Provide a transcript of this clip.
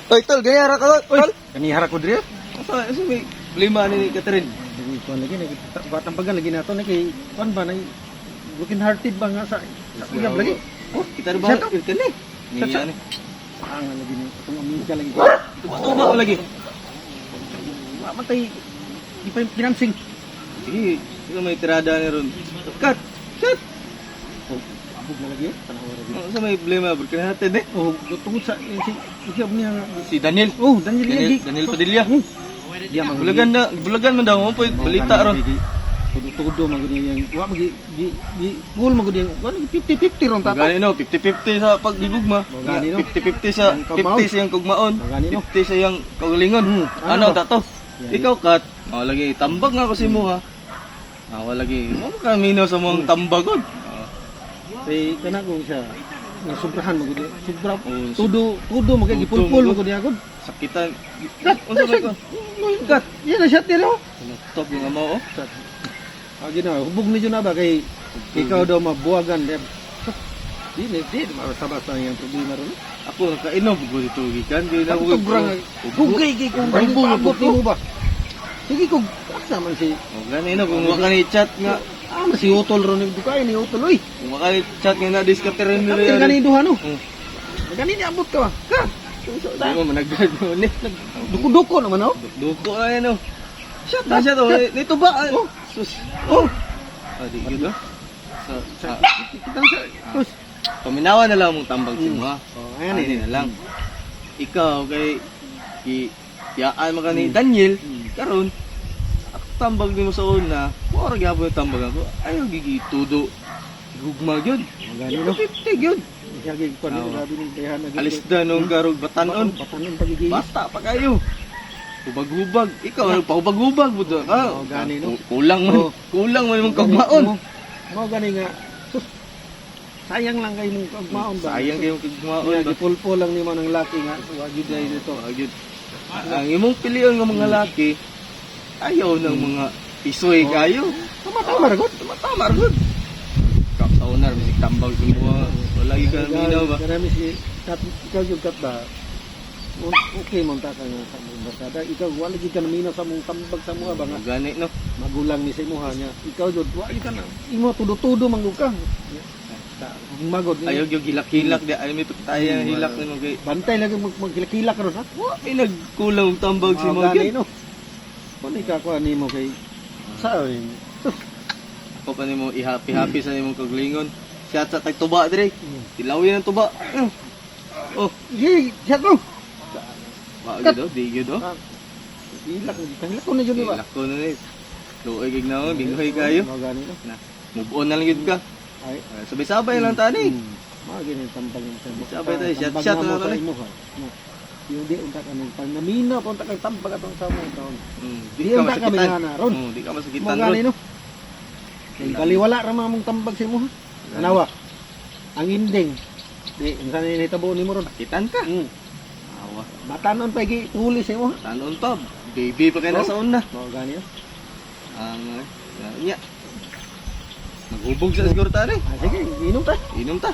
Oy, tol, gani hara ka, tol. Kani harap ko diri. Asa may lima ni Catherine. Kuan lagi nag batang pagal lagi nato na kay kuan ba nay broken hearted ba nga sa uyab lagi. Oh, kita rin ba? Siya to. Kani. Niya ni. Ang lagi ni itong amiga lagi. Tuba ko lagi. Matay di pa financing. Sige, sige may tirada ni ron. Cut. Cut. Oh, abog na lagi. Tanawa lagi. Sa may problema berkena natin eh. Oh, tungod sa si uyab niya. Si Daniel. Oh, Daniel lagi. Daniel Padilla. Dia mang Bulagan man daw mo po balita ron. Tudo man gud yang wa magi di full man gud yang 50-50 ron tato. Gani no, 50-50 sa pagdigugma. Gani, no? 50-50 sa 50 sa yang kugmaon. Gani, no? 50 sa yang kaugalingon. Ano tato? Ikaw kat, lagi tambag nga ko si mo ha. Lagi mo ka minaw sa mong tambagon. Kay kana ko siya nasubrahan mo gud. Sobra Oh, tudo magay gipulpul mo gud agud. sakitan. Unsa ba ko? Kat, yan na siya tiro. Top yung amo oh. Gina, hubog ni na ba kay ikaw daw mabuwagan dem. Di basta yang problema ron. Ako nakainom ko dito gikan kay na Ako sobrang hugay kay kung abot mo ba. Sige kung asa man si Gani no kung waka ni chat nga. si Utol ron ni dukay ni Utol oy. Kung waka ni chat nga na diskaterin ni. Kami gani duha no. Hmm. Gani ni abot ka ba? Ka. Di mo managdag mo ni. Duko naman oh. Duko na yan oh. Shut na siya to. Nito ba? Sus. Oh. Di yun oh. Sa Kita sa sus. paminawa na lang mong tambag si mo ha. Oh, ayan Ani na lang. Ikaw kay kiyaan mo ka ni Daniel karon ako tambag ni mo sa una. Mo ra gyapon yung tambag ako. Ayaw gigitudo. Gugma gyud. Gani no. 50 gyud. Siya gig kon ni grabe ni dayan na. Alis na nung garog batanon. Batanon pagiging. Basta pa kayo. Hubag-hubag. Ikaw ano pahubag-hubag mo doon. Oh, gani, no? Kulang man. Kulang man yung kagmaon. Mo gani nga. Sus. Sayang lang kay mong kagmaon ba. Sayang kayo kagmaon Kaya ba? gipulpo lang nimo ng laki nga. Wa gyud ay dito. Agad. Ang imong pilion ng mga laki, ayaw ng mga isoy kayo. Tama gud. Tama rin. Kaunar, may tambag sa mga. Wala yung kaminaw ba? Karami si kat ikaw yung kat ba. Okay mo ta ka nga sa mong barkada. Ikaw wala gyud ka naminaw sa mong tambag sa mga ba nga. Gani no. Magulang ni sa imuha niya. Ikaw jud wa ka na. Imo tudo-tudo manggo ka. Magod. Ayaw yung hilak-hilak. Ayaw may pagtaya hilak na mga. Bantay lagi magkilak-kilak ron ha. Ay nagkulang ang tambag si mga. Gani no. Kung ikakuha nimo kay sa Ako pa nimo i-happy sa imong kaglingon. Siya sa tagtuba dire. Tilawin ang tuba. Oh, Ye, siya to. wa gyud di gyud oh. Ilak ko na jud ba. Hilak ko na ni. Luoy gig na bingoy kayo. Gani no. Na, move on na lang gyud ka. Ay, Sabay-sabay lang tani. mga ganyan tambag mo sa Sabay tayo, shot na lang. Yung di unta ka nung pang namina pa unta kang tambag atong sa mga taon. Di Di ka unta kami masakitan. nga na ron. Di ka masakitan Mga gani ron. no. Baliwala ra mong tambag sa imo ha. Anawa. Ang ending. Di unsa ni hitabo nimo ron? Sakitan ka. Awa. Batanon pa gi huli sa imo ha. Tanon to. Baby pa kayo nasa una. Mga gani no. Ang nya. Mag-ubog sa siguro tani. Sige, inom ta. Inom ta.